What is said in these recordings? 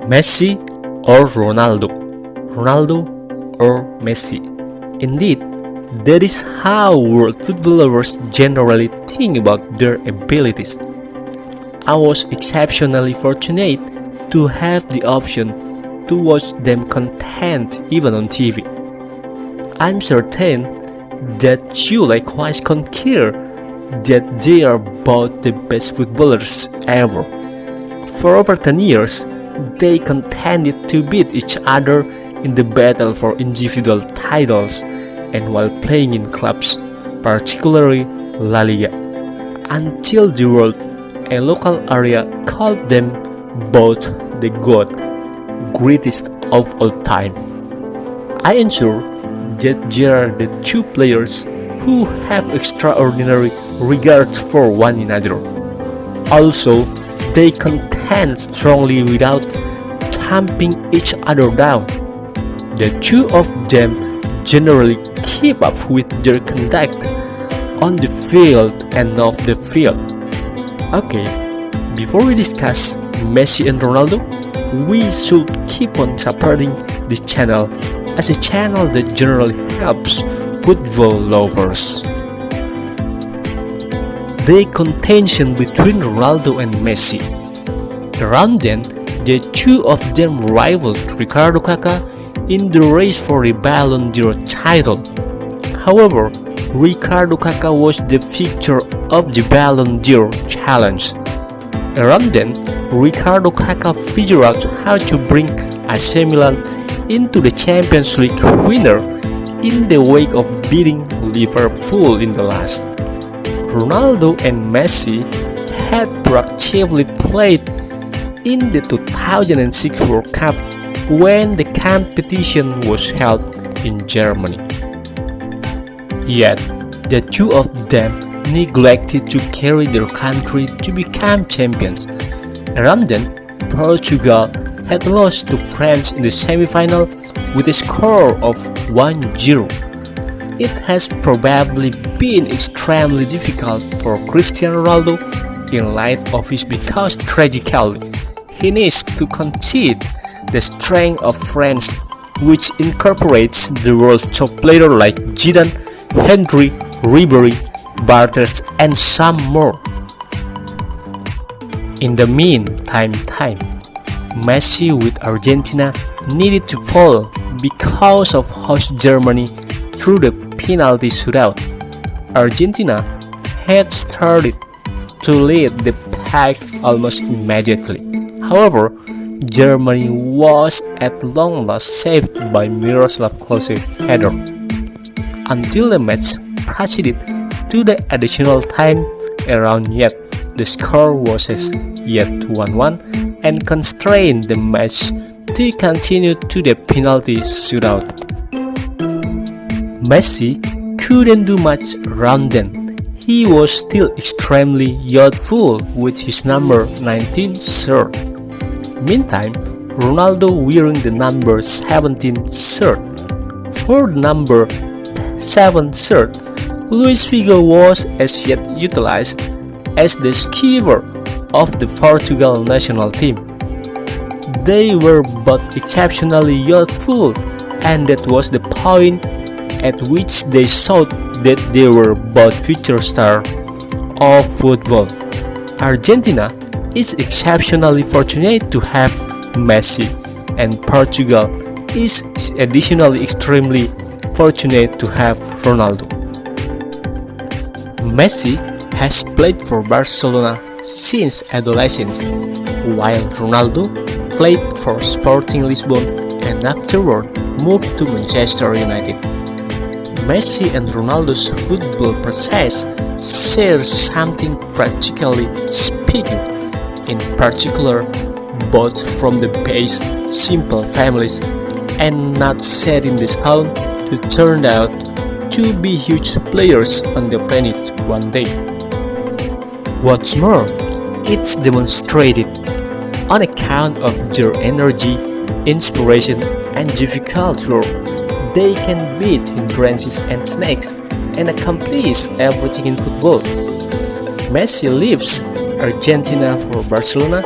Messi or Ronaldo? Ronaldo or Messi? Indeed, that is how world footballers generally think about their abilities. I was exceptionally fortunate to have the option to watch them content even on TV. I'm certain that you likewise concur that they are both the best footballers ever. For over 10 years, they contended to beat each other in the battle for individual titles and while playing in clubs, particularly La Liga, until the world, a local area, called them both the GOAT, greatest of all time. I ensure that they are the two players who have extraordinary regard for one another. Also, they contend strongly without thumping each other down. The two of them generally keep up with their conduct on the field and off the field. Okay, before we discuss Messi and Ronaldo, we should keep on supporting the channel as a channel that generally helps football lovers. The contention between Ronaldo and Messi. Around then, the two of them rivaled Ricardo KAKA in the race for the Balon D title. However, Ricardo KAKA was the victor of the Balon D challenge. Around then, Ricardo KAKA figured out how to bring AC Milan into the Champions League winner in the wake of beating Liverpool in the last. Ronaldo and Messi had proactively played in the 2006 World Cup when the competition was held in Germany. Yet, the two of them neglected to carry their country to become champions. Around then, Portugal had lost to France in the semi-final with a score of 1-0. It has probably been extremely difficult for Cristiano Ronaldo in light of his because tragically he needs to concede the strength of France, which incorporates the world's top players like Zidane, Henry, Ribery, Barthez, and some more. In the meantime, Messi with Argentina needed to fall because of host Germany through the penalty shootout. Argentina had started to lead the pack almost immediately. However, Germany was at long last saved by Miroslav Klose header. Until the match proceeded to the additional time, around yet the score was as yet 1-1 and constrained the match to continue to the penalty shootout. Messi couldn't do much around then. He was still extremely youthful with his number 19 shirt. Meantime, Ronaldo wearing the number 17 shirt. For the number 7 shirt, Luis Figo was as yet utilized as the skipper of the Portugal national team. They were both exceptionally youthful, and that was the point at which they thought that they were both future stars of football. Argentina is exceptionally fortunate to have Messi, and Portugal is additionally extremely fortunate to have Ronaldo. Messi has played for Barcelona since adolescence, while Ronaldo played for Sporting Lisbon and afterward moved to Manchester United. Messi and Ronaldo's football process shares something practically speaking, in particular both from the base simple families and not set in the stone to turn out to be huge players on the planet one day. What's more, it's demonstrated on account of their energy, inspiration, and difficult work. They can beat hindrances and snakes and accomplish everything in football. Messi leaves Argentina for Barcelona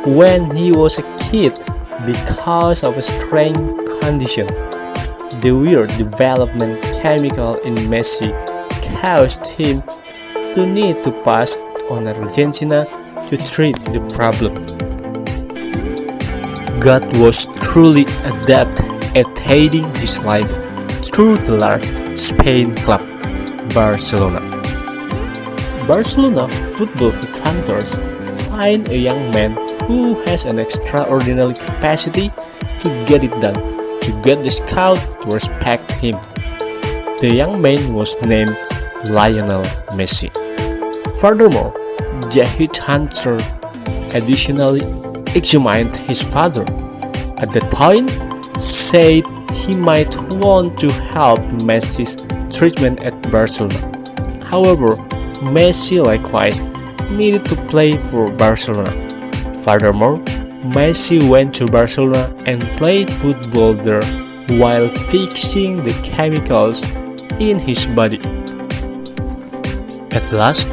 when he was a kid, because of a strange condition. The weird development chemical in Messi caused him to need to pass on Argentina to treat the problem. God was truly adept at hiding his life through the large Spain club, Barcelona. Barcelona football headhunters find a young man who has an extraordinary capacity to get it done, to get the scout to respect him. The young man was named Lionel Messi. Furthermore, the headhunter additionally examined his father. At that point, said he might want to help Messi's treatment at Barcelona. However, Messi likewise needed to play for Barcelona. Furthermore, Messi went to Barcelona and played football there while fixing the chemicals in his body. At last,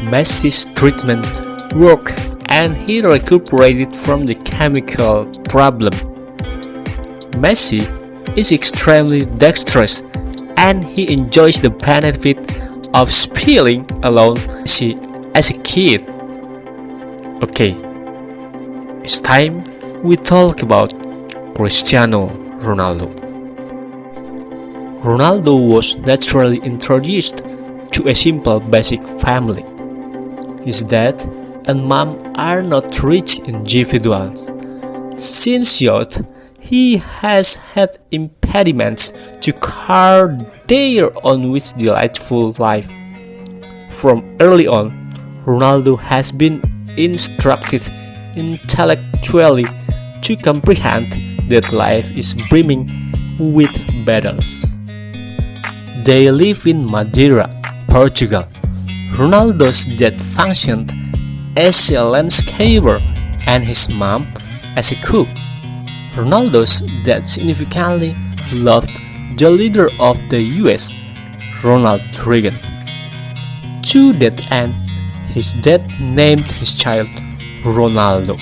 Messi's treatment worked and he recuperated from the chemical problem. Messi is extremely dexterous and he enjoys the benefit of spilling alone as a kid. Okay, it's time we talk about Cristiano Ronaldo. Ronaldo was naturally introduced to a simple basic family. His dad and mom are not rich individuals. Since youth, he has had impediments to carry their own with delightful life. From early on, Ronaldo has been instructed intellectually to comprehend that life is brimming with battles. They live in Madeira, Portugal. Ronaldo's dad functioned as a landscaper and his mom as a cook. Ronaldo's dad significantly loved the leader of the US, Ronald Reagan. To that end, his dad named his child Ronaldo.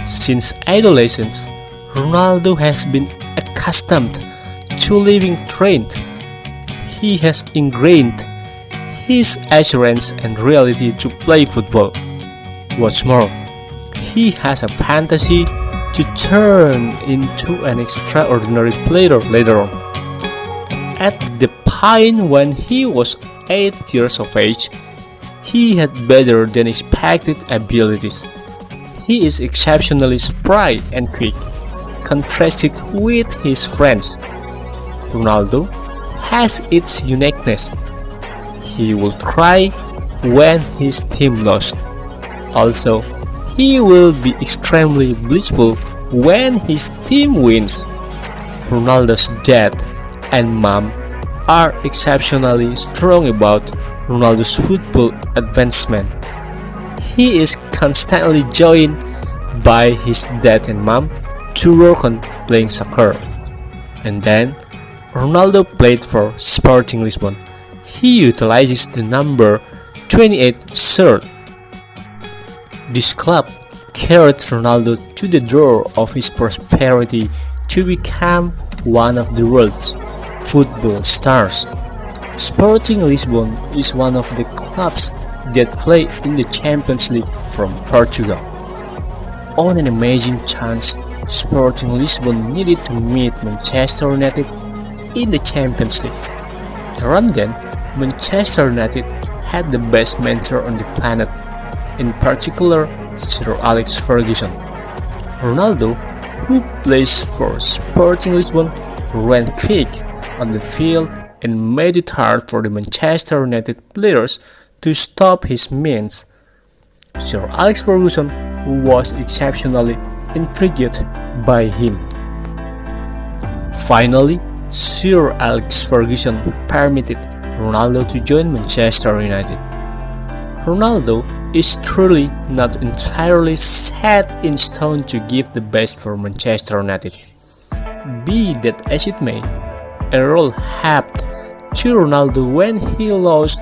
Since adolescence, Ronaldo has been accustomed to living trained. He has ingrained his assurance and reality to play football. What's more, he has a fantasy to turn into an extraordinary player later on. At the point when he was 8 years of age, he had better than expected abilities. He is exceptionally spry and quick, contrasted with his friends. Ronaldo has its uniqueness. He will cry when his team lost. Also, he will be extremely blissful when his team wins. Ronaldo's dad and mom are exceptionally strong about Ronaldo's football advancement. He is constantly joined by his dad and mom to work on playing soccer. And then, Ronaldo played for Sporting Lisbon. He utilizes the number 28 shirt. This club carried Ronaldo to the door of his prosperity to become one of the world's football stars. Sporting Lisbon is one of the clubs that play in the Champions League from Portugal. On an amazing chance, Sporting Lisbon needed to meet Manchester United in the Champions League. Around then, Manchester United had the best mentor on the planet, in particular Sir Alex Ferguson. Ronaldo, who plays for Sporting Lisbon, ran quick on the field and made it hard for the Manchester United players to stop his means. Sir Alex Ferguson was exceptionally intrigued by him. Finally, Sir Alex Ferguson permitted Ronaldo to join Manchester United. Ronaldo is truly not entirely set in stone to give the best for Manchester United. Be that as it may, a role happened to Ronaldo when he lost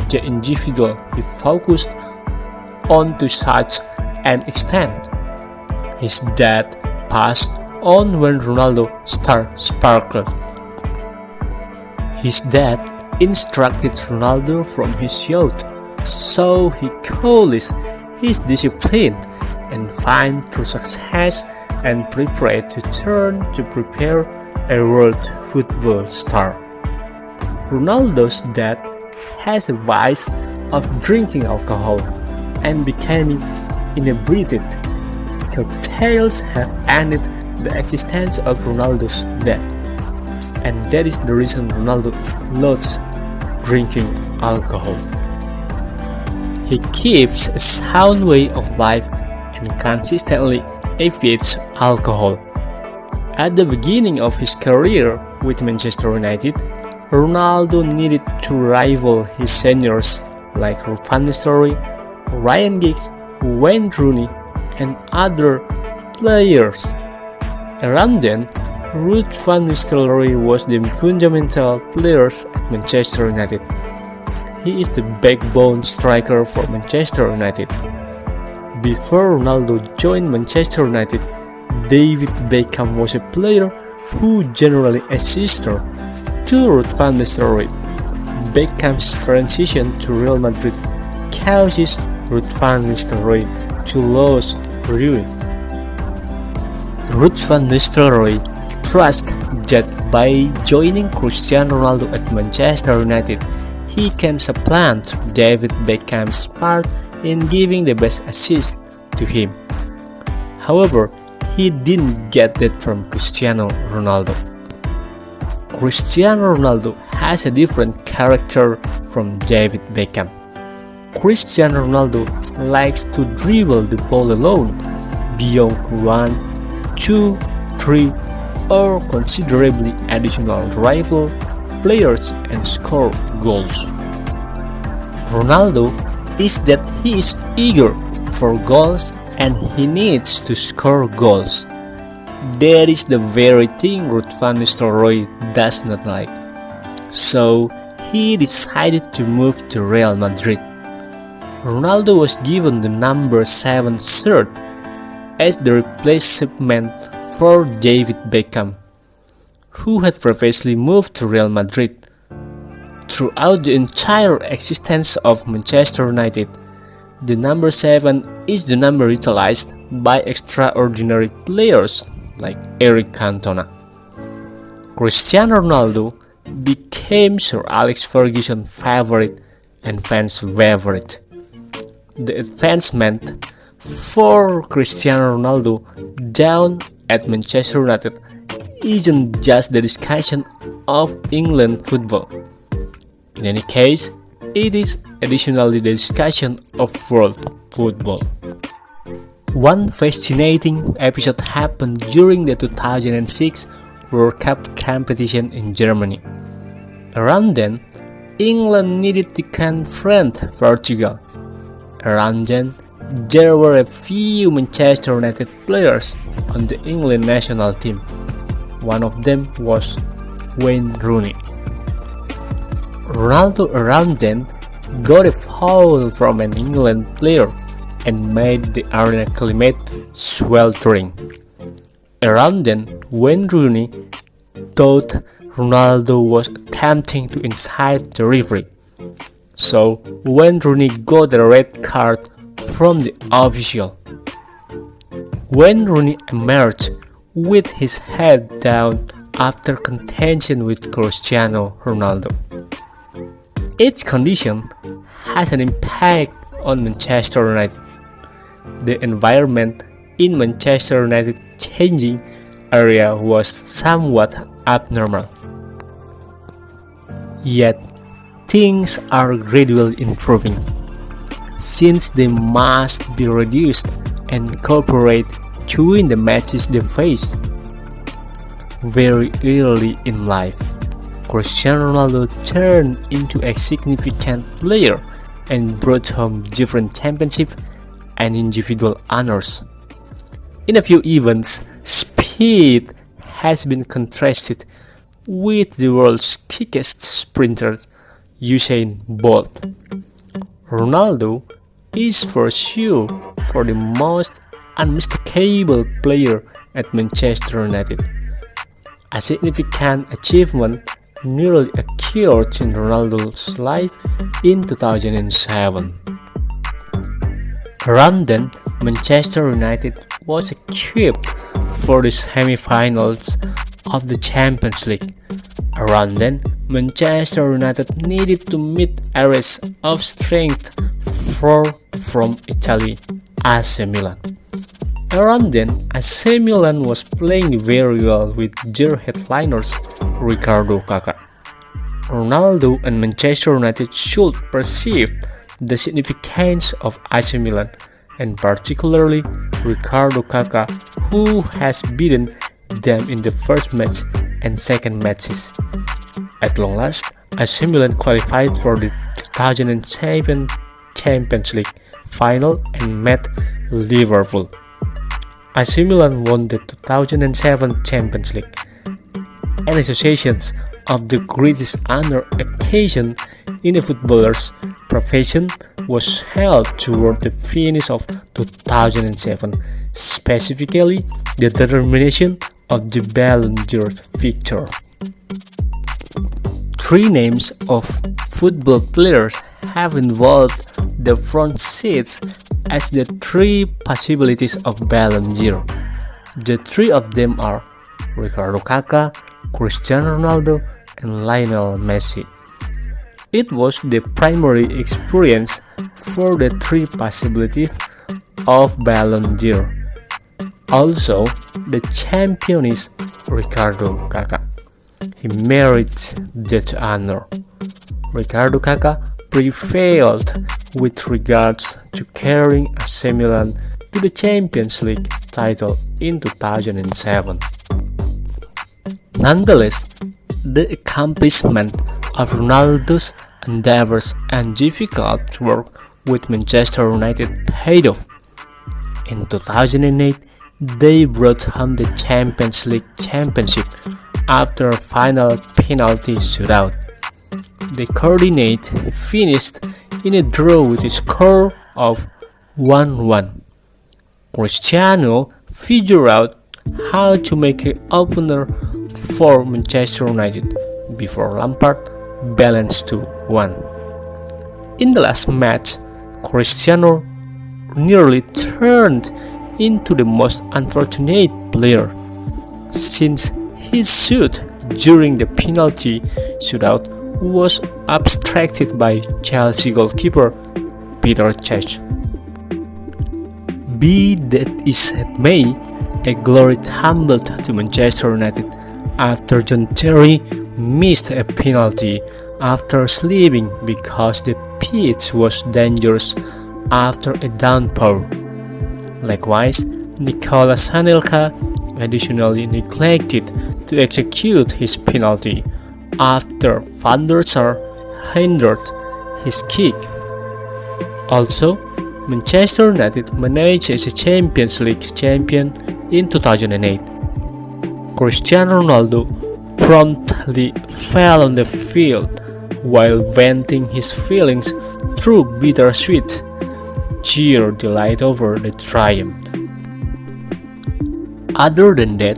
the individual he focused on to such an extent. His dad passed on when Ronaldo started sparkling. His dad instructed Ronaldo from his youth, so he calls his discipline and find true success and prepared to turn to prepare a world football star. Ronaldo's dad has a vice of drinking alcohol and becoming inebriated. Cocktails have ended the existence of Ronaldo's dad, and that is the reason Ronaldo loves drinking alcohol. He keeps a sound way of life and consistently evades alcohol. At the beginning of his career with Manchester United, Ronaldo needed to rival his seniors like Rud Van Nistel Roy, Ryan Giggs, Wayne Rooney, and other players. Around then, Rud Van Nistel Roy was the fundamental player at Manchester United. He is the backbone striker for Manchester United. Before Ronaldo joined Manchester United, David Beckham was a player who generally assisted to Rud Van Nistel Roy. Beckham's transition to Real Madrid causes Rud Van Nistel Roy to lose ruin. Rud Van Nistel Roy trusts that by joining Cristiano Ronaldo at Manchester United, he can supplant David Beckham's part in giving the best assist to him. However, he didn't get that from Cristiano Ronaldo. Cristiano Ronaldo has a different character from David Beckham. Cristiano Ronaldo likes to dribble the ball alone, beyond 1, 2, 3, or considerably additional rival players and score goals. Ronaldo is that he is eager for goals and he needs to score goals. That is the very thing Rud Van Nistel Roy does not like. So he decided to move to Real Madrid. Ronaldo was given the number 7 shirt as the replacement for David Beckham, who had previously moved to Real Madrid. Throughout the entire existence of Manchester United, the number 7 is the number utilized by extraordinary players like Eric Cantona. Cristiano Ronaldo became Sir Alex Ferguson's favorite and fans' favorite. The advancement for Cristiano Ronaldo down at Manchester United isn't just the discussion of England football. In any case, it is additionally the discussion of world football. One fascinating episode happened during the 2006 World Cup competition in Germany. Around then, England needed to confront Portugal. Around then, there were a few Manchester United players on the England national team. One of them was Wayne Rooney. Ronaldo around then got a foul from an England player and made the arena climate sweltering. Around then, Wayne Rooney thought Ronaldo was attempting to incite the referee. So Wayne Rooney got a red card from the official. Wayne Rooney emerged with his head down after contention with Cristiano Ronaldo. Each condition has an impact on Manchester United. The environment in Manchester United changing area was somewhat abnormal. Yet, things are gradually improving, since they must be reduced and incorporate to win the matches they face. Very early in life, Cristiano Ronaldo turned into a significant player and brought home different championships and individual honors. In a few events, speed has been contrasted with the world's quickest sprinter, Usain Bolt. Ronaldo is for sure for the most unmistakable player at Manchester United. A significant achievement nearly occurred in Ronaldo's life in 2007. Around then, Manchester United was equipped for the semi-finals of the Champions League. Around then, Manchester United needed to meet areas of strength from Italy, AC Milan. Around then, AC Milan was playing very well with their headliners RICARDO, KAKA. Ronaldo and Manchester United should perceive the significance of AC Milan, and particularly RICARDO KAKA, who has beaten them in the first match and second matches. At long last, AC Milan qualified for the 2007 Champions League final and met Liverpool. AC Milan won the 2007 Champions League, an association of the greatest honor occasion in a footballer's profession was held toward the finish of 2007, specifically the determination of the Balon d'Or victor. Three names of football players have involved the front seats as the three possibilities of Balon d'Or. The three of them are RICARDO KAKA, Cristiano Ronaldo, and Lionel Messi. It was the primary experience for the three possibilities of Balon d'Or. Also, the champion is RICARDO KAKA. He merits that honor. RICARDO KAKA prevailed with regards to carrying AC Milan to the Champions League title in 2007. Nonetheless, the accomplishment of Ronaldo's endeavors and difficult work with Manchester United paid off. In 2008, they brought home the Champions League championship after a final penalty shootout. The coordinate finished in a draw with a score of 1-1. Cristiano figured out how to make an opener for Manchester United before Lampard balanced to 1. In the last match, Cristiano nearly turned into the most unfortunate player, since his shot during the penalty shootout was obstructed by Chelsea goalkeeper Peter Cech. Be that as it may, a glory tumbled to Manchester United after John Terry missed a penalty after slipping because the pitch was dangerous after a downpour. Likewise, Nicolas Anelka additionally neglected to execute his penalty after Van der Sar hindered his kick. Also, Manchester United managed as a Champions League champion in 2008. Cristiano Ronaldo promptly fell on the field while venting his feelings through bittersweet sheer delight over the triumph. Other than that,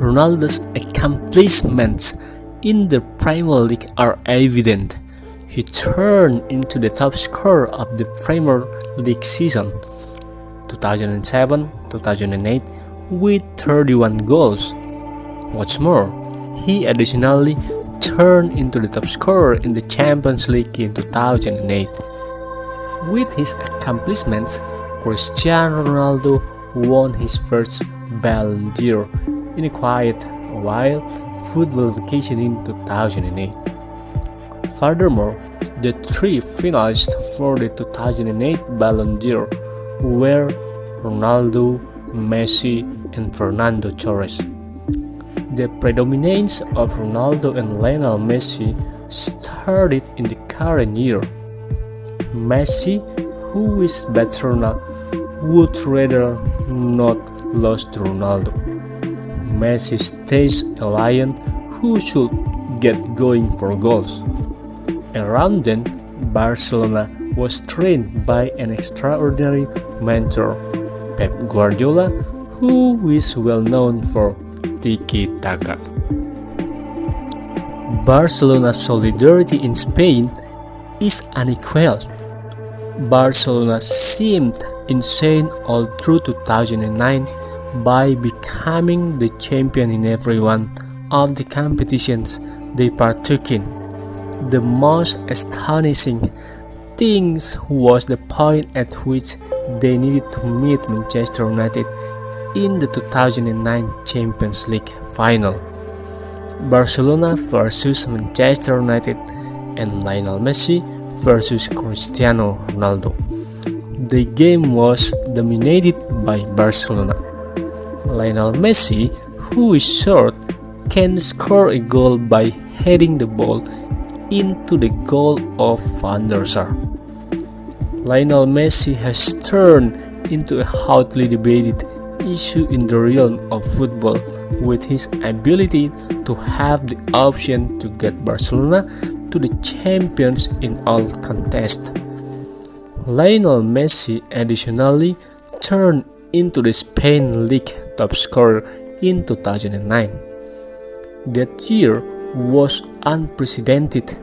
Ronaldo's accomplishments in the Premier League are evident. He turned into the top scorer of the Premier League season 2007-2008 with 31 goals. What's more, he additionally turned into the top scorer in the Champions League in 2008. With his accomplishments, Cristiano Ronaldo won his first Balon d'Or in a quiet while football vacation in 2008. Furthermore, the three finalists for the 2008 Balon d'Or were Ronaldo, Messi, and Fernando Torres. The predominance of Ronaldo and Lionel Messi started in the current year. Messi, who is Barcelona, would rather not lose to Ronaldo. Messi stays a lion who should get going for goals. Around then, Barcelona was trained by an extraordinary mentor, Pep Guardiola, who is well known for tiki-taka. Barcelona's solidarity in Spain is unequaled. Barcelona seemed insane all through 2009 by becoming the champion in every one of the competitions they partook in. The most astonishing thing was the point at which they needed to meet Manchester United in the 2009 Champions League final. Barcelona versus Manchester United and Lionel Messi versus Cristiano Ronaldo. The game was dominated by Barcelona. Lionel Messi, who is short, can score a goal by heading the ball into the goal of Van der Sar. Lionel Messi has turned into a hotly debated issue in the realm of football with his ability to have the option to get Barcelona to the champions in all contests. Lionel Messi additionally turned into the Spain League top scorer in 2009. That year was unprecedented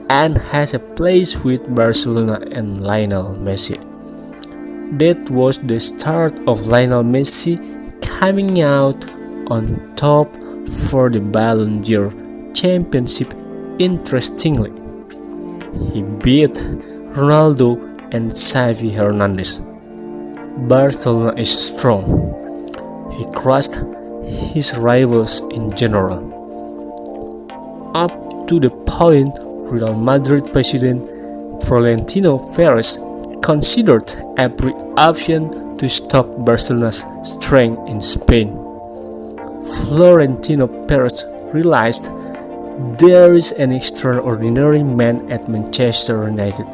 and has a place with Barcelona and Lionel Messi. That was the start of Lionel Messi coming out on top for the Balon D championship. Interestingly, he beat Ronaldo and Xavi Hernandez. Barcelona is strong. He crushed his rivals in general, up to the point Real Madrid president Florentino Perez considered every option to stop Barcelona's strength in Spain. Florentino Perez realized there is an extraordinary man at Manchester United.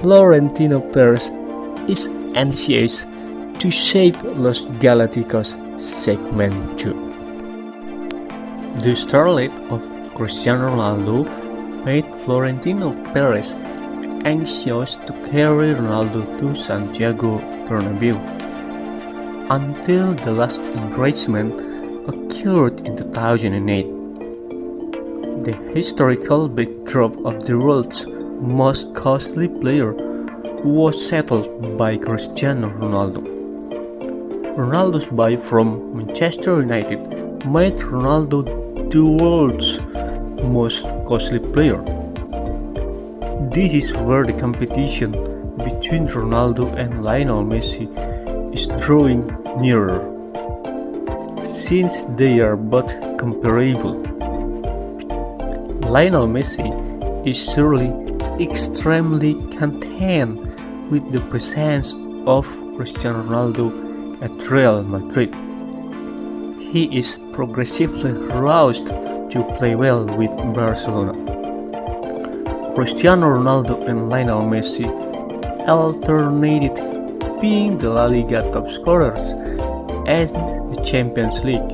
Florentino Perez is anxious to shape Los Galácticos segment 2. The starlet of Cristiano Ronaldo made Florentino Perez anxious to carry Ronaldo to Santiago Bernabeu until the last engagement occurred in 2008. The historical backdrop of the world's most costly player was settled by Cristiano Ronaldo. Ronaldo's buy from Manchester United made Ronaldo the world's most costly player. This is where the competition between Ronaldo and Lionel Messi is drawing nearer, since they are both comparable. Lionel Messi is surely extremely content with the presence of Cristiano Ronaldo at Real Madrid. He is progressively roused to play well with Barcelona. Cristiano Ronaldo and Lionel Messi alternated being the La Liga top scorers and the Champions League.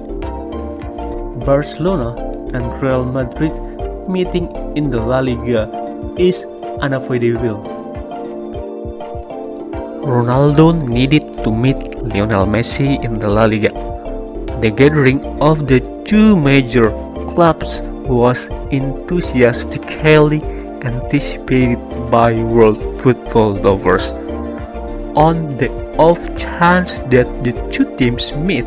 Barcelona and Real Madrid meeting in the La Liga is unavoidable. Ronaldo needed to meet Lionel Messi in the La Liga. The gathering of the two major clubs was enthusiastically anticipated by world football lovers. On the off chance that the two teams meet,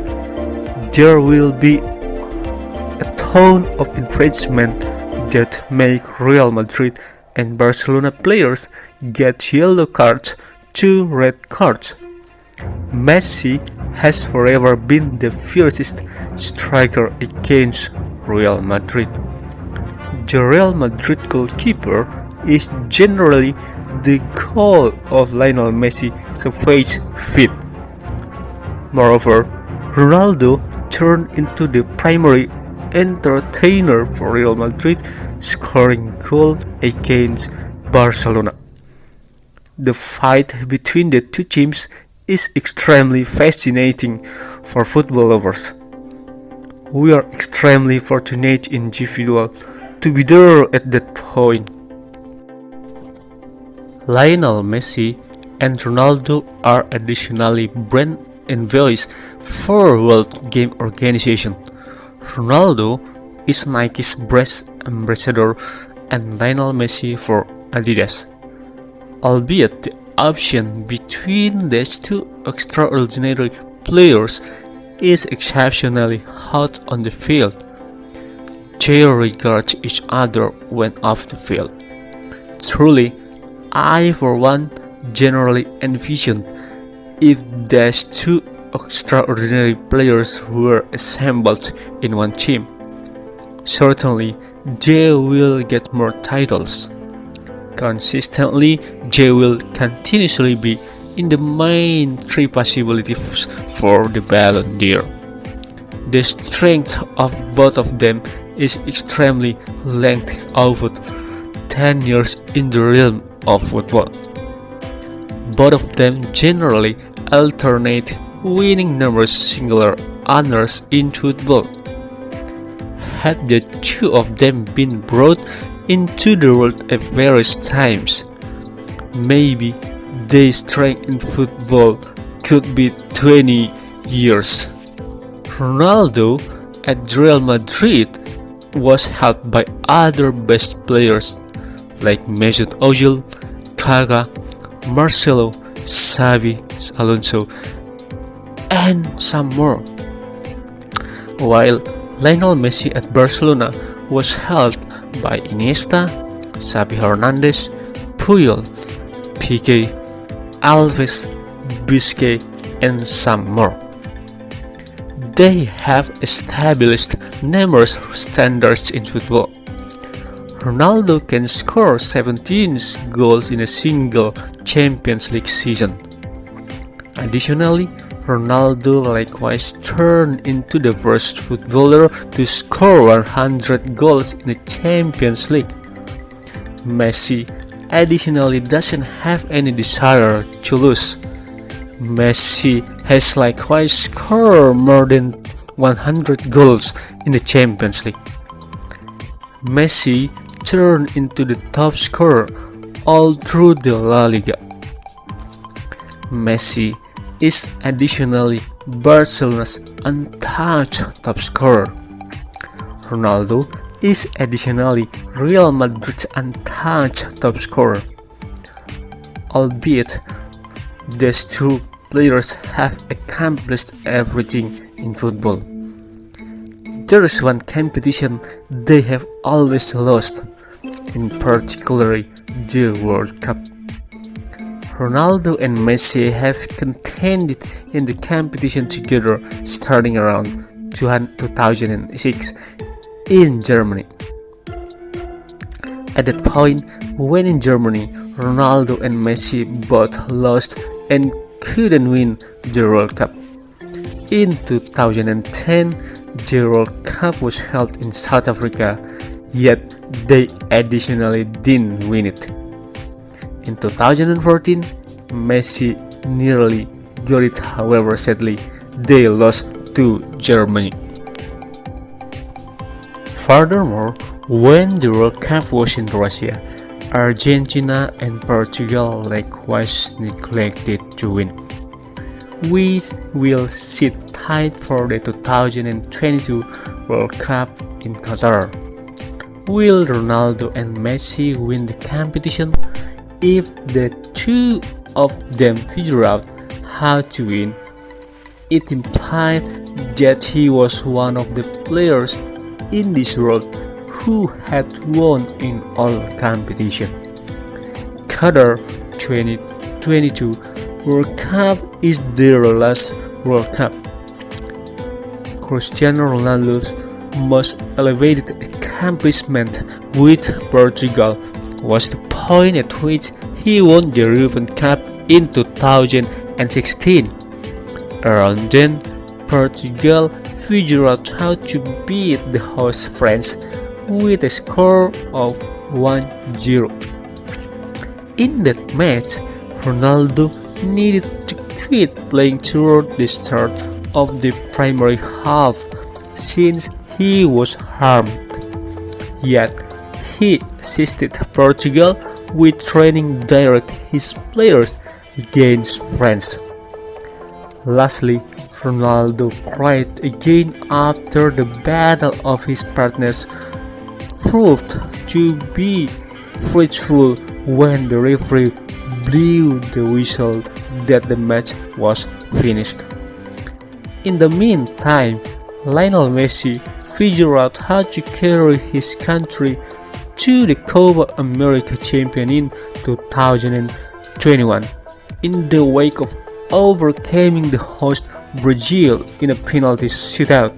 there will be a ton of infringement that make Real Madrid and Barcelona players get yellow cards to red cards. Messi has forever been the fiercest striker against Real Madrid. The Real Madrid goalkeeper is generally the goal of Lionel Messi savage feat. Moreover, Ronaldo turned into the primary entertainer for Real Madrid, scoring goal against Barcelona. The fight between the two teams is extremely fascinating for football lovers. We are extremely fortunate individual to be there at that point. Lionel Messi and Ronaldo are additionally brand envoys for World Game Organization. Ronaldo is Nike's brand ambassador and Lionel Messi for Adidas. Albeit the option between these two extraordinary players is exceptionally hot on the field, they regard each other when off the field. Truly, I for one generally envision if these two extraordinary players were assembled in one team. Certainly, they will get more titles. Consistently, they will continuously be in the main three possibilities for the Balon D. The strength of both of them is extremely lengthy over 10 years in the realm of football. Both of them generally alternate winning numerous singular honors in football. Had the two of them been brought into the world at various times, maybe their strength in football could be 20 years. Ronaldo at Real Madrid was helped by other best players like Mesut Ozil, KAKA, Marcelo, Xavi Alonso, and some more. While Lionel Messi at Barcelona was helped by Iniesta, Xavi Hernandez, Puyol, Piqué, Alves, Busquets, and some more. They have established numerous standards in football. Ronaldo can score 17 goals in a single Champions League season. Additionally, Ronaldo likewise turned into the first footballer to score 100 goals in the Champions League. Messi additionally doesn't have any desire to lose. Messi has likewise scored more than 100 goals in the Champions League. Messi turned into the top scorer all through the La Liga. Messi is additionally Barcelona's untouched top scorer. Ronaldo is additionally Real Madrid's untouched top scorer. Albeit these two players have accomplished everything in football, there is one competition they have always lost, in particular the World Cup. Ronaldo and Messi have contended in the competition together starting around 2006 in Germany. At that point, when in Germany, Ronaldo and Messi both lost and couldn't win the World Cup. In 2010, the World Cup was held in South Africa, yet they additionally didn't win it. In 2014, Messi nearly got it, however sadly, they lost to Germany. Furthermore, when the World Cup was in Russia, Argentina and Portugal likewise neglected to win. We will sit tight for the 2022 World Cup in Qatar. Will Ronaldo and Messi win the competition? If the two of them figure out how to win, it implied that he was one of the players in this world who had won in all competition. Qatar 2022 World Cup is their last World Cup. Cristiano Ronaldo's most elevated accomplishment with Portugal was the point at which he won the European Cup in 2016. Around then, Portugal figured out how to beat the host France with a score of 1-0. In that match, Ronaldo needed to quit playing toward the start of the primary half since he was harmed. Yet, he assisted Portugal with training direct his players against France. Lastly, Ronaldo cried again after the battle of his partners proved to be fruitful when the referee blew the whistle that the match was finished. In the meantime, Lionel Messi figured out how to carry his country to the Copa America champion in 2021 in the wake of overcoming the host Brazil in a penalty shootout.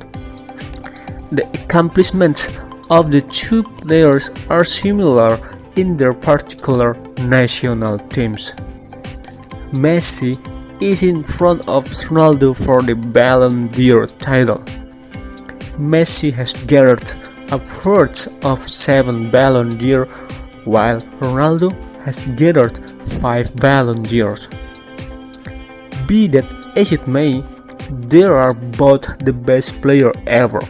The accomplishments of the two players are similar in their particular national teams. Messi is in front of Ronaldo for the Balon d'Or title. Messi has gathered upwards of 7 Balon d'Or, while Ronaldo has gathered 5 Balon d'Ors. Be that as it may, they are both the best player ever.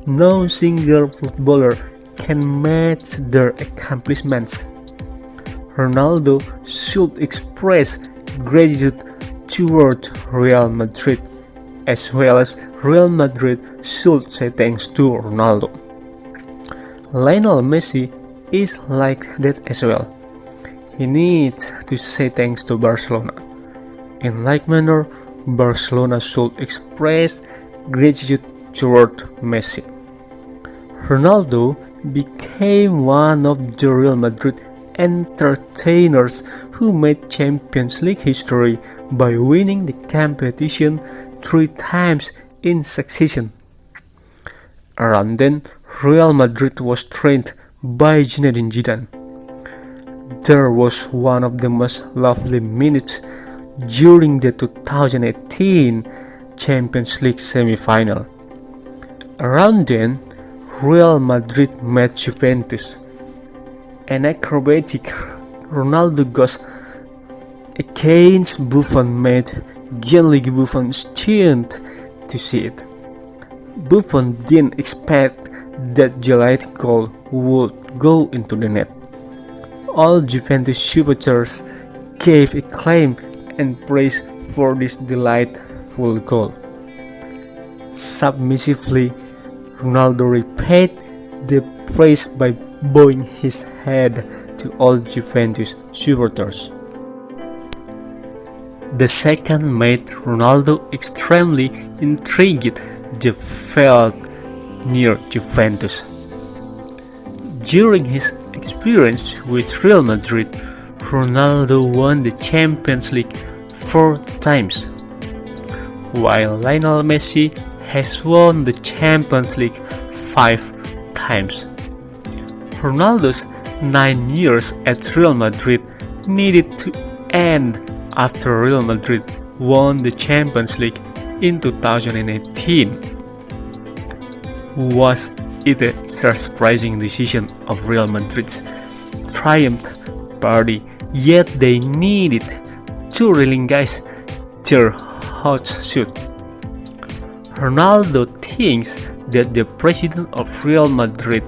No single footballer can match their accomplishments. Ronaldo should express gratitude toward Real Madrid, as well as Real Madrid should say thanks to Ronaldo. Lionel Messi is like that as well. He needs to say thanks to Barcelona. In like manner, Barcelona should express gratitude toward Messi. Ronaldo became one of the Real Madrid entertainers who made Champions League history by winning the competition 3 times in succession. Around then, Real Madrid was trained by Zinedine Zidane. There was one of the most lovely minutes during the 2018 Champions League semi-final. Around then, Real Madrid met Juventus. An acrobatic Ronaldo goes against Buffon made Gianluigi Buffon stunned to see it. Buffon didn't expect that the light goal would go into the net. All Juventus supporters gave acclaim and praise for this delightful goal. Submissively, Ronaldo repaid the praise by bowing his head to all Juventus supporters. The second made Ronaldo extremely intrigued the field near Juventus. During his experience with Real Madrid, Ronaldo won the Champions League 4 times, while Lionel Messi has won the Champions League 5 times. Ronaldo's 9 years at Real Madrid needed to end after Real Madrid won the Champions League in 2018. Was it a surprising decision of Real Madrid's triumph party? Yet they needed to relegate their hot suit. Ronaldo thinks that the president of Real Madrid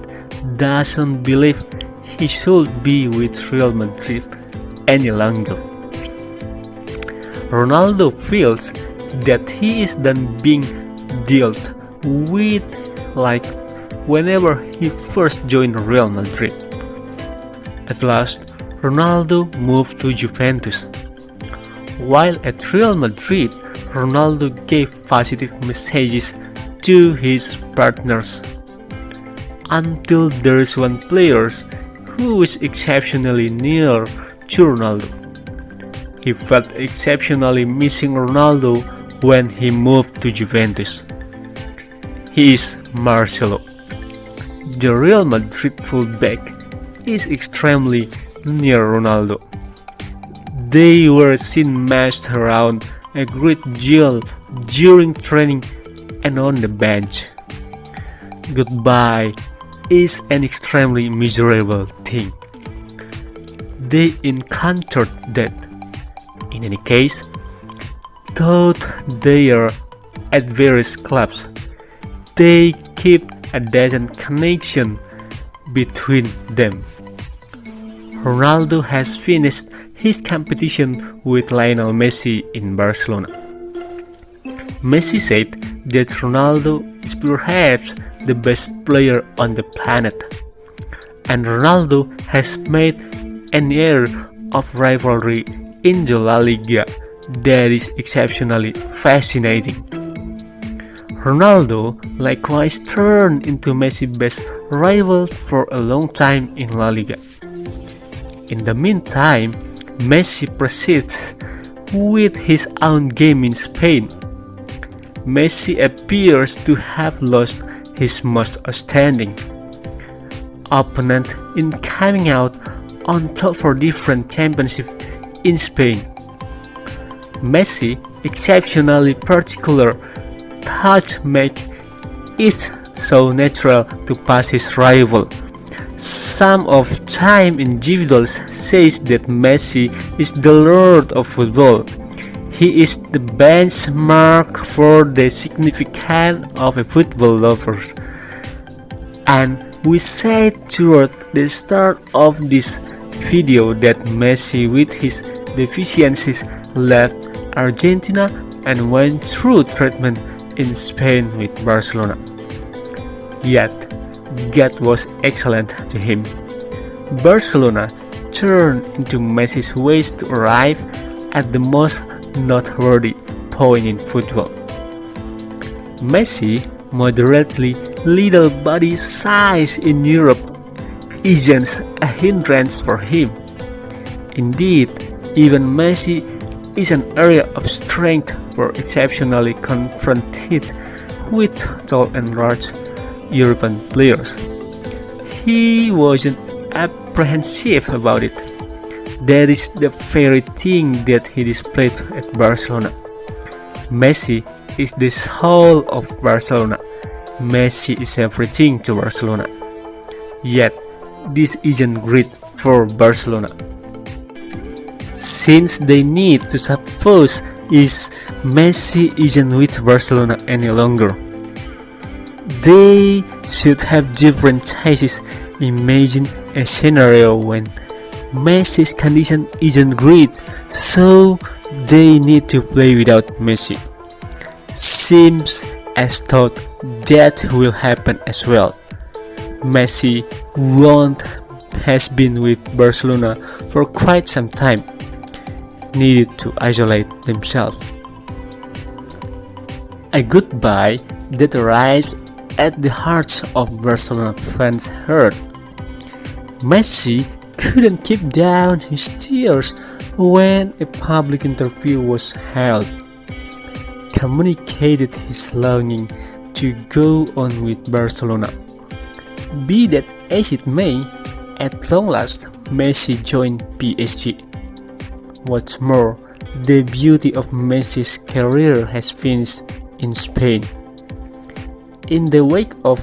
doesn't believe he should be with Real Madrid any longer. Ronaldo feels that he is done being dealt with like whenever he first joined Real Madrid. At last, Ronaldo moved to Juventus. While at Real Madrid, Ronaldo gave positive messages to his partners. Until there is one player who is exceptionally near to Ronaldo. He felt exceptionally missing Ronaldo when he moved to Juventus. He is Marcelo. The Real Madrid fullback is extremely near Ronaldo. They were seen matched around a great deal during training and on the bench. Goodbye is an extremely miserable thing. They encountered that. In any case, though they are at various clubs, they keep a decent connection between them. Ronaldo has finished his competition with Lionel Messi in Barcelona. Messi said that Ronaldo is perhaps the best player on the planet, and Ronaldo has made an air of rivalry in the La Liga that is exceptionally fascinating. Ronaldo likewise turned into Messi's best rival for a long time in La Liga. In the meantime, Messi proceeds with his own game in Spain. Messi appears to have lost his most outstanding opponent in coming out on top for different championships in Spain. Messi exceptionally particular touch make it so natural to pass his rival. Some of time individuals says that Messi is the lord of football. He is the benchmark for the significance of a football lover. And we said toward the start of this video that Messi with his deficiencies left Argentina and went through treatment in Spain with Barcelona. Yet, God was excellent to him. Barcelona turned into Messi's ways to arrive at the most noteworthy point in football. Messi, moderately little body size in Europe, isn't a hindrance for him. Indeed, even Messi is an area of strength for exceptionally confronted with tall and large European players. He wasn't apprehensive about it. That is the very thing that he displayed at Barcelona. Messi is the soul of Barcelona. Messi is everything to Barcelona. Yet, this isn't great for Barcelona, since they need to suppose is Messi isn't with Barcelona any longer. They should have different choices. Imagine a scenario when Messi's condition isn't great, so they need to play without Messi. Seems as thought that will happen as well. Messi has been with Barcelona for quite some time, needed to isolate themselves. A goodbye that arrives at the hearts of Barcelona fans hurt. Messi couldn't keep down his tears when a public interview was held, communicated his longing to go on with Barcelona. Be that as it may, at long last, Messi joined PSG. What's more, the beauty of Messi's career has finished in Spain. In the wake of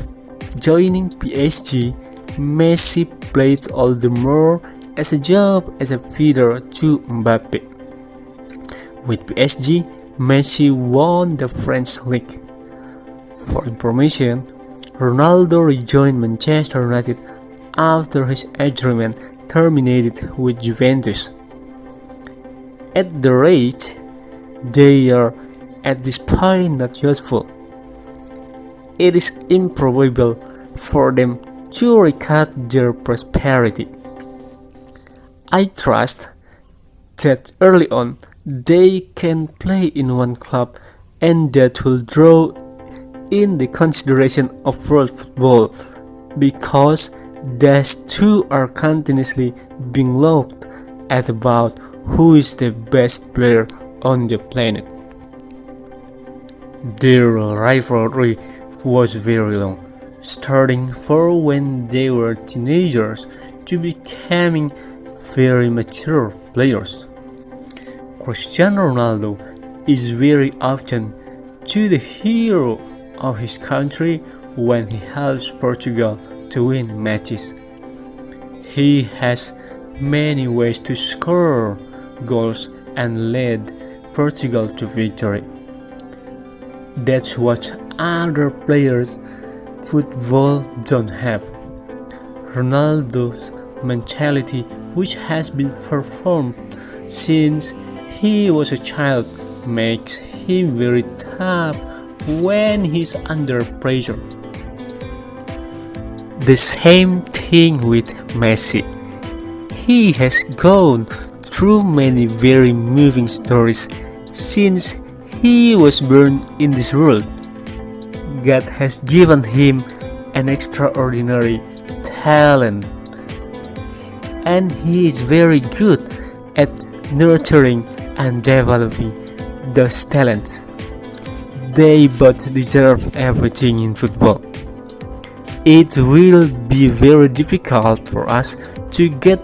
joining PSG, Messi played all the more as a job as a feeder to Mbabpe. With PSG, Messi won the French League. For information, Ronaldo rejoined Manchester United after his agreement terminated with Juventus. At the rate they are at this point not useful, it is improbable for them to recut their prosperity. I trust that early on they can play in one club, and that will draw in the consideration of world football, because these two are continuously being looked at about who is the best player on the planet. Their rivalry was very long, starting from when they were teenagers to becoming very mature players. Cristiano Ronaldo is very often to the hero of his country when he helps Portugal to win matches. He has many ways to score goals and lead Portugal to victory. That's what other players football don't have. Ronaldo's mentality, which has been performed since he was a child makes him very tough when he's under pressure. The same thing with Messi. He has gone through many very moving stories since he was born in this world. God has given him an extraordinary talent, and he is very good at nurturing and developing those talents. They both deserve everything in football. It will be very difficult for us to get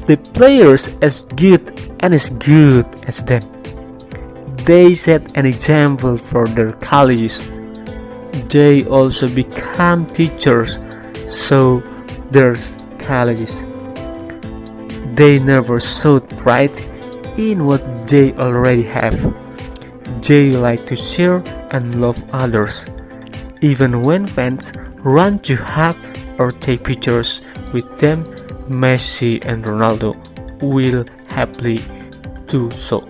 the players as good as them. They set an example for their colleges. They also become teachers, so there's colleges. They never showed pride in what they already have. They like to share and love others. Even when fans run to hug or take pictures with them, Messi and Ronaldo will happily do so.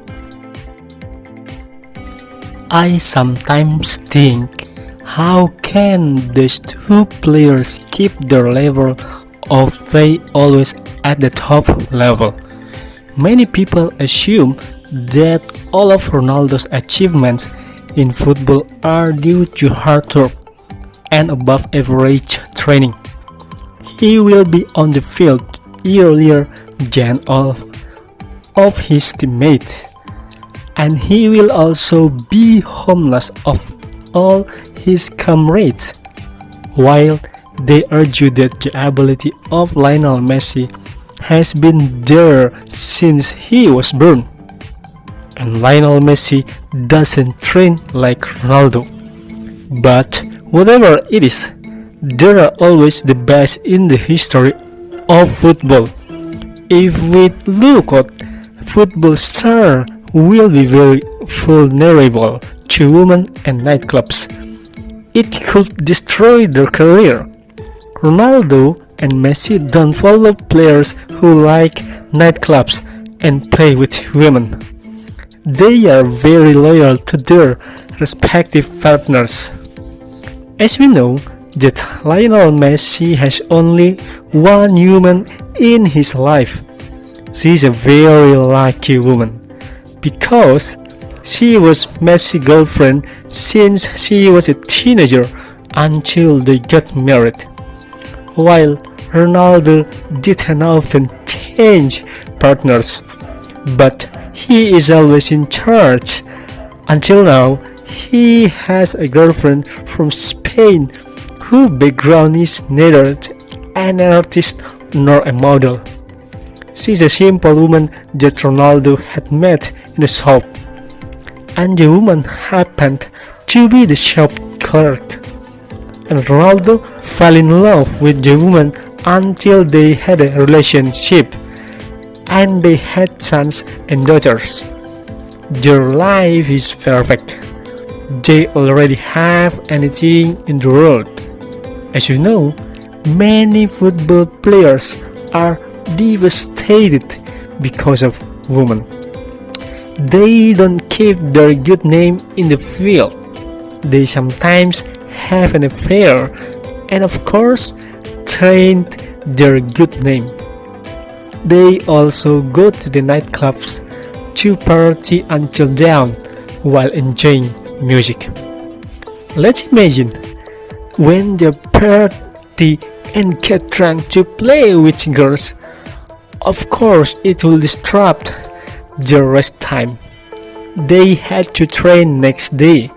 I sometimes think, how can these two players keep their level of play always at the top level? Many people assume that all of Ronaldo's achievements in football are due to hard work and above average training. He will be on the field earlier than all of his teammates, and he will also be homeless of all his comrades, while they argue that the ability of Lionel Messi has been there since he was born, and Lionel Messi doesn't train like Ronaldo. But whatever it is, there are always the best in the history of football. If we look at football stars will be very vulnerable to women and nightclubs. It could destroy their career. Ronaldo and Messi don't follow players who like nightclubs and play with women. They are very loyal to their respective partners. As we know that Lionel Messi has only one woman in his life. She is a very lucky woman because she was Messi's girlfriend since she was a teenager until they got married. While Ronaldo didn't often change partners, but he is always in charge. Until now, he has a girlfriend from Spain whose background is neither an artist nor a model. She's a simple woman that Ronaldo had met in a shop, and the woman happened to be the shop clerk. And Ronaldo fell in love with the woman until they had a relationship, and they had sons and daughters. Their life is perfect. They already have anything in the world. As you know, many football players are devastated because of women. They don't keep their good name in the field. They sometimes have an affair and of course taint their good name. They also go to the nightclubs to party until dawn while enjoying music. Let's imagine when they party and get drunk to play with girls. Of course, it will disrupt their rest time. They had to train next day.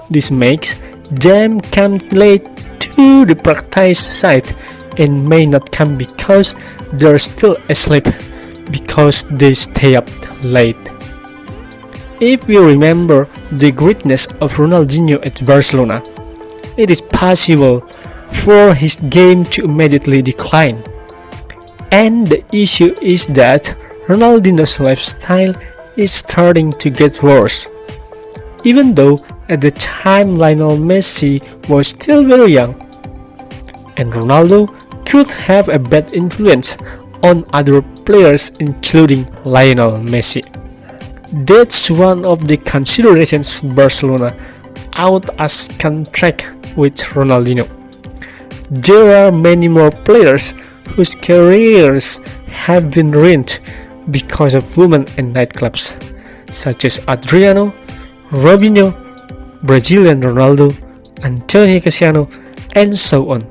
This makes them come late to the practice site and may not come because they're still asleep because they stay up late. If we remember the greatness of Ronaldinho at Barcelona, it is possible for his game to immediately decline. And the issue is that Ronaldinho's lifestyle is starting to get worse. Even though at the time Lionel Messi was still very young, and Ronaldo could have a bad influence on other players including Lionel Messi. That's one of the considerations Barcelona out as contract with Ronaldinho. There are many more players whose careers have been ruined because of women and nightclubs, such as Adriano, Robinho, Brazilian Ronaldo, Antonio Cassiano, and so on.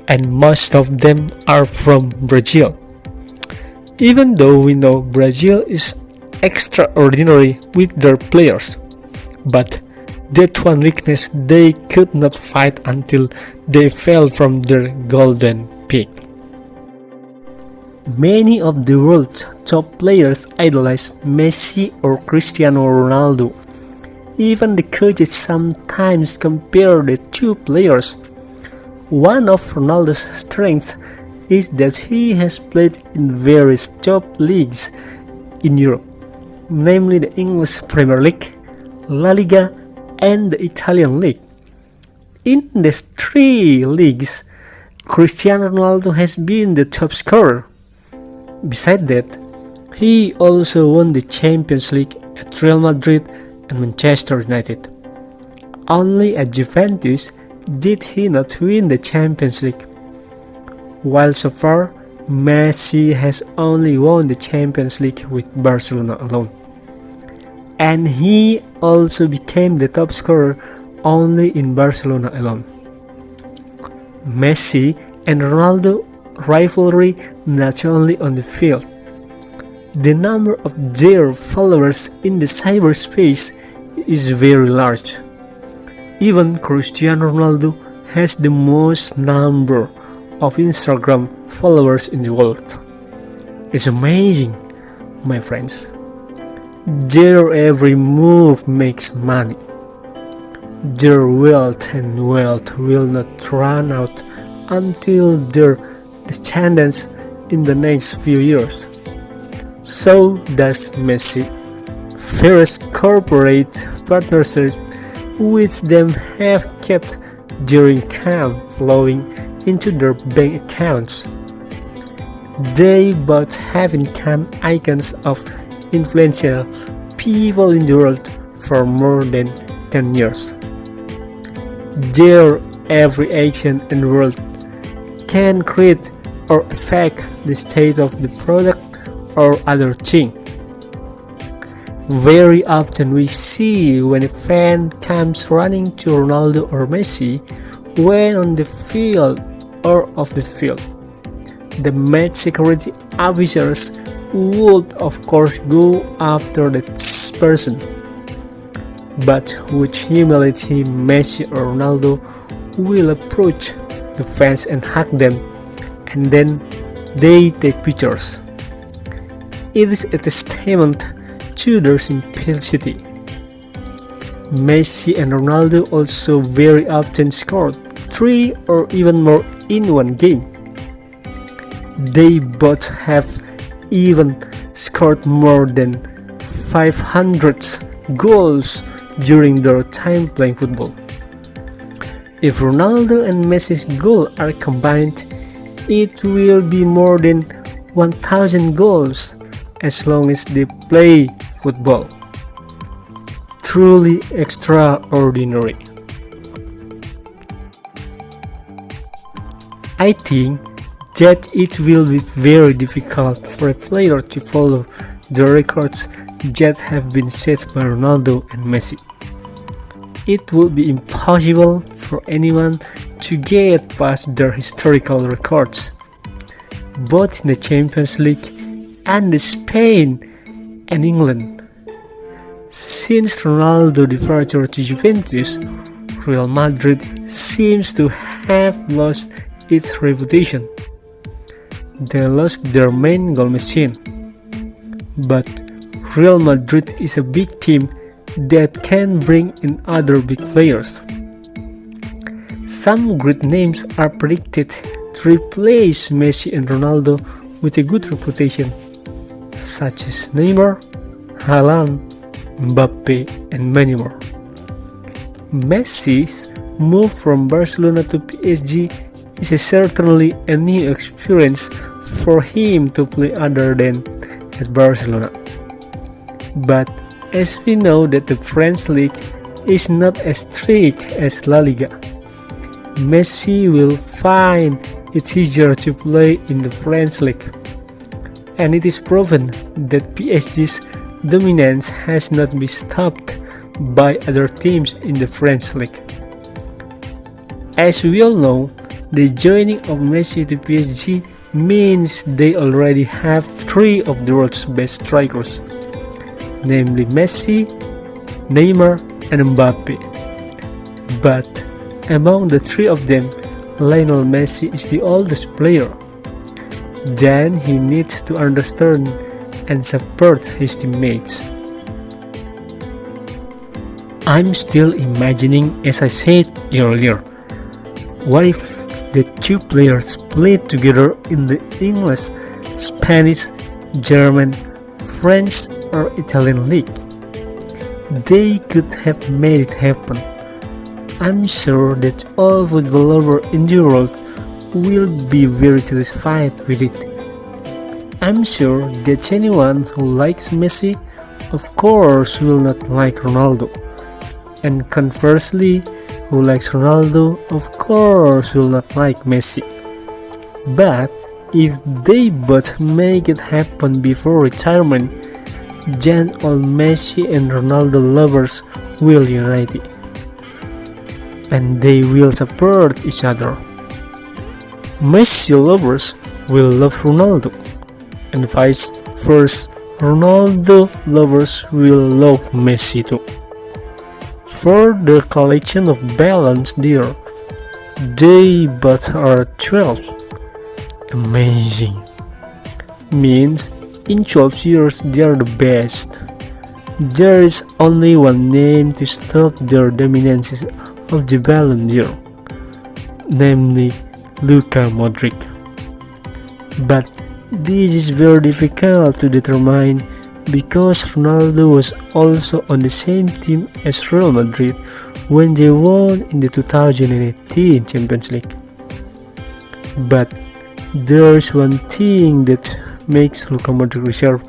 And most of them are from Brazil. Even though we know Brazil is extraordinary with their players, but that one weakness they could not fight until they fell from their golden peak. Many of the world's top players idolize Messi or Cristiano Ronaldo. Even the coaches sometimes compare the two players. One of Ronaldo's strengths is that he has played in various top leagues in Europe, namely the English Premier League, La Liga, and the Italian League. In these three leagues, Cristiano Ronaldo has been the top scorer. Besides that, he also won the Champions League at Real Madrid and Manchester United. Only at Juventus did he not win the Champions League. While so far, Messi has only won the Champions League with Barcelona alone. And he also became the top scorer only in Barcelona alone. Messi and Ronaldo rivalry not only on the field. The number of their followers in the cyberspace is very large. Even Cristiano Ronaldo has the most number of Instagram followers in the world. It's amazing, my friends. Their every move makes money. Their wealth will not run out until their descendants in the next few years. So does Messi. Various corporate partnerships with them have kept their income flowing into their bank accounts. They both have become icons of influential people in the world for more than 10 years. Their every action in the world can create or affect the state of the product or other thing. Very often we see when a fan comes running to Ronaldo or Messi when on the field or off the field. The match security officers would of course go after that person. But with humility, Messi or Ronaldo will approach the fans and hug them, and then they take pictures. It is a testament to their simplicity. Messi and Ronaldo also very often scored 3 or even more in one game. They both have even scored more than 500 goals during their time playing football. If Ronaldo and Messi's goals are combined, it will be more than 1,000 goals as long as they play football. Truly extraordinary. I think that it will be very difficult for a player to follow the records that have been set by Ronaldo and Messi. It would be impossible for anyone to get past their historical records, both in the Champions League and the Spain and England. Since Ronaldo's departure to Juventus, Real Madrid seems to have lost its reputation. They lost their main goal machine. But Real Madrid is a big team that can bring in other big players. Some great names are predicted to replace Messi and Ronaldo with a good reputation, such as Neymar, HAALAND, Mbabpe, and many more. Messi's move from Barcelona to PSG is certainly a new experience for him to play other than at Barcelona. But as we know that the French league is not as strict as La Liga, Messi will find it easier to play in the French league. And it is proven that PSG's dominance has not been stopped by other teams in the French league. As we all know, the joining of Messi to PSG means they already have three of the world's best strikers, namely Messi, Neymar, and Mbabpe. But among the three of them, Lionel Messi is the oldest player. Then he needs to understand and support his teammates. I'm still imagining, as I said earlier, what if the two players played together in the English, Spanish, German, French or Italian league? They could have made it happen. I'm sure that all football lovers in the world will be very satisfied with it. I'm sure that anyone who likes Messi, of course, will not like Ronaldo. And conversely, who likes Ronaldo, of course, will not like Messi. But if they both make it happen before retirement, then all Messi and Ronaldo lovers will unite, and they will support each other. Messi lovers will love Ronaldo, and vice versa, Ronaldo lovers will love Messi too. For the collection of Balon D, they both are 12. Amazing. Means in 12 years they are the best. There is only one name to stop their dominance of the Balon D, namely Luka Modric. But this is very difficult to determine because Ronaldo was also on the same team as Real Madrid when they won in the 2018 Champions League. But there is one thing that makes Luka Modric reserve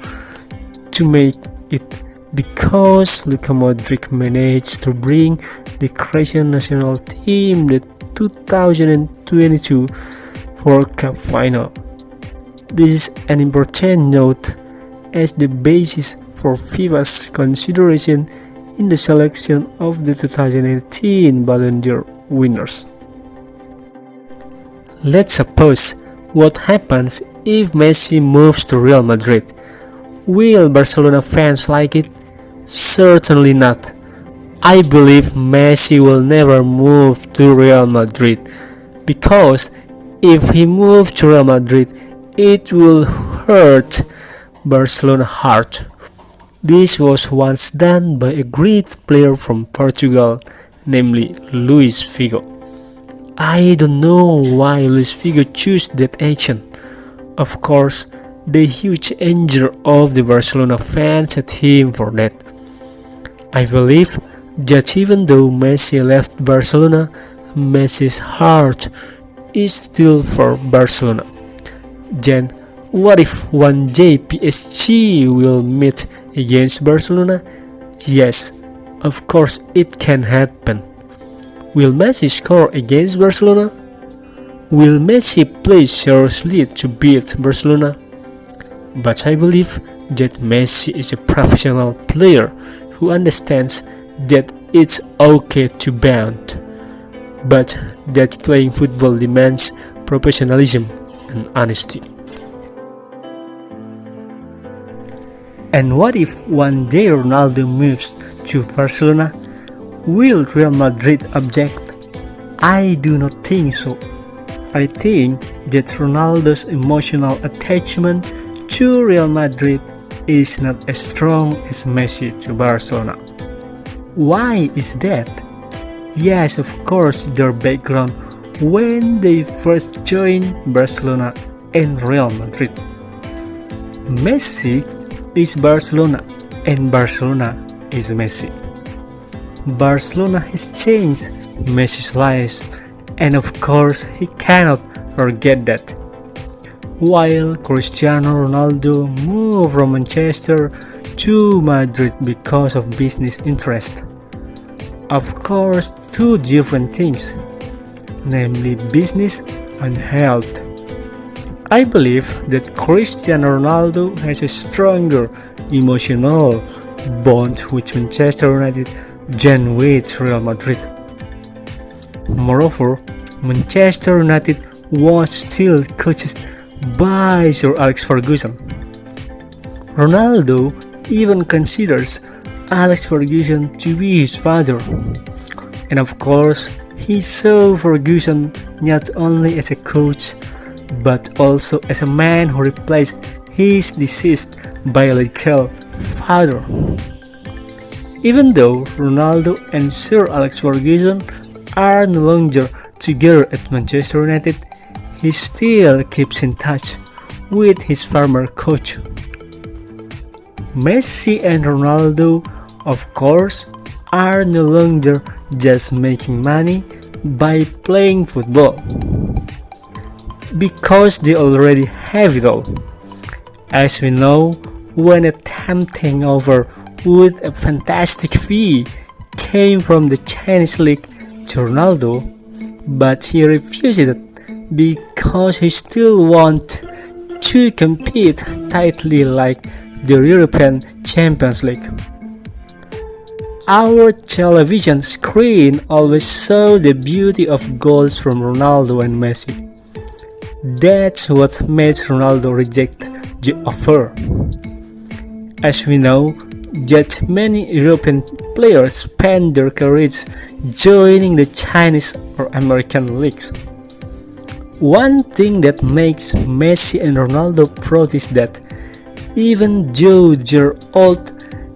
to make it, because Luka Modric managed to bring the Croatian national team the 2022 World Cup final. This is an important note as the basis for FIFA's consideration in the selection of the 2018 Balon D winners. Let's suppose what happens if Messi moves to Real Madrid. Will Barcelona fans like it? Certainly not. I believe Messi will never move to Real Madrid, because if he moves to Real Madrid, it will hurt Barcelona's heart. This was once done by a great player from Portugal, namely Luis Figo. I don't know why Luis Figo chose that action. Of course, the huge anger of the Barcelona fans at him for that. I believe that even though Messi left Barcelona, Messi's heart is still for Barcelona. Then, what if one day PSG will meet against Barcelona? Yes, of course it can happen. Will Messi score against Barcelona? Will Messi play seriously to beat Barcelona? But I believe that Messi is a professional player who understands that it's okay to bend, but that playing football demands professionalism and honesty. And what if one day Ronaldo moves to Barcelona? Will Real Madrid object? I do not think so. I think that Ronaldo's emotional attachment to Real Madrid is not as strong as Messi to Barcelona. Why is that? Yes, of course, their background when they first joined Barcelona and Real Madrid. Messi is Barcelona and Barcelona is Messi. Barcelona has changed Messi's life, and of course he cannot forget that. while Cristiano Ronaldo moved from Manchester to Madrid because of business interest. Of course, two different things, namely business and health. I believe that Cristiano Ronaldo has a stronger emotional bond with Manchester United than with Real Madrid. Moreover, Manchester United was still coached by Sir Alex Ferguson. Ronaldo even considers Alex Ferguson to be his father, and of course, he saw Ferguson not only as a coach but also as a man who replaced his deceased biological father. Even though Ronaldo and Sir Alex Ferguson are no longer together at Manchester United, he still keeps in touch with his former coach. Messi and Ronaldo, of course, are no longer just making money by playing football, because they already have it all. As we know, when a tempting offer with a fantastic fee came from the Chinese league to Ronaldo, but he refused it because he still wanted to compete tightly like the European Champions League. Our television screen always saw the beauty of goals from Ronaldo and Messi. That's what made Ronaldo reject the offer. As we know that many European players spend their careers joining the Chinese or American leagues. One thing that makes Messi and Ronaldo proud is that even though they're old,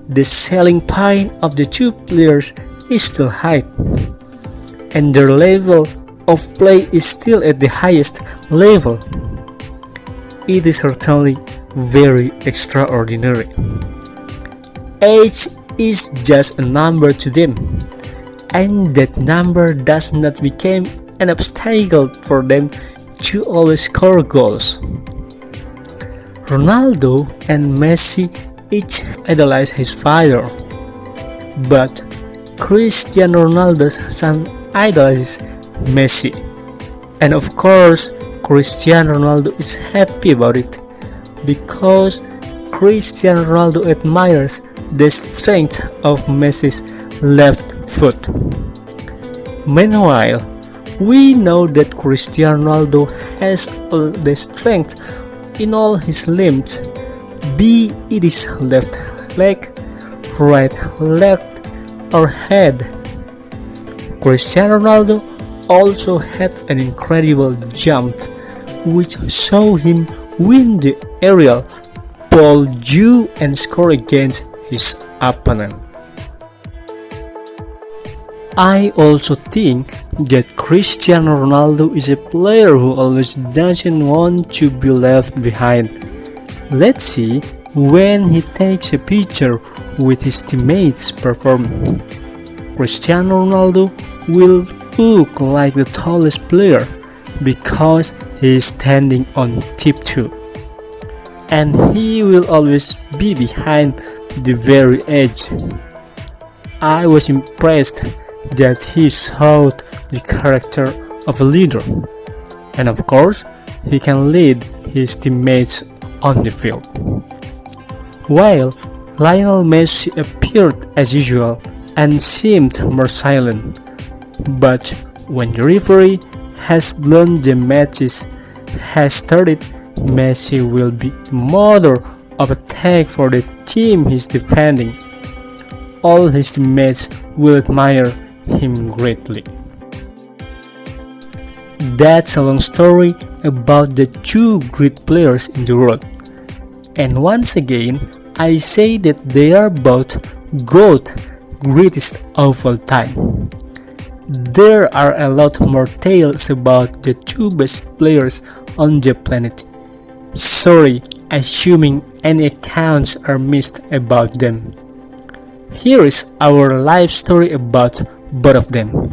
the selling point of the two players is still high, and their level of play is still at the highest level. It is certainly very extraordinary. Age is just a number to them, and that number does not become an obstacle for them to always score goals. Ronaldo and Messi each idolize his father, but Cristiano Ronaldo's son idolizes Messi, and of course Cristiano Ronaldo is happy about it because Cristiano Ronaldo admires the strength of Messi's left foot. Meanwhile, we know that Cristiano Ronaldo has all the strength in all his limbs, be it his left leg, right leg, or head. Cristiano Ronaldo also had an incredible jump, which saw him win the aerial ball due and score against his opponent. I also think that Cristiano Ronaldo is a player who always doesn't want to be left behind. Let's see when he takes a picture with his teammates performing. Cristiano Ronaldo will look like the tallest player because he is standing on tiptoe, and he will always be behind the very edge. I was impressed that he showed the character of a leader, and of course he can lead his teammates on the field. While Lionel Messi appeared as usual and seemed more silent, but when the referee has blown the matches has started, Messi will be the mother of attack for the team he's defending. All his teammates will admire him greatly. That's a long story about the two great players in the world, and once again I say that they are both GOAT, greatest of all time. There are a lot more tales about the two best players on the planet. Sorry, assuming any accounts are missed about them. Here is our life story about both of them.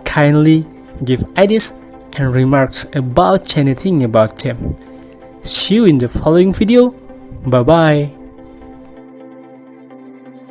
Kindly give ideas and remarks about anything about them. See you in the following video. Bye bye.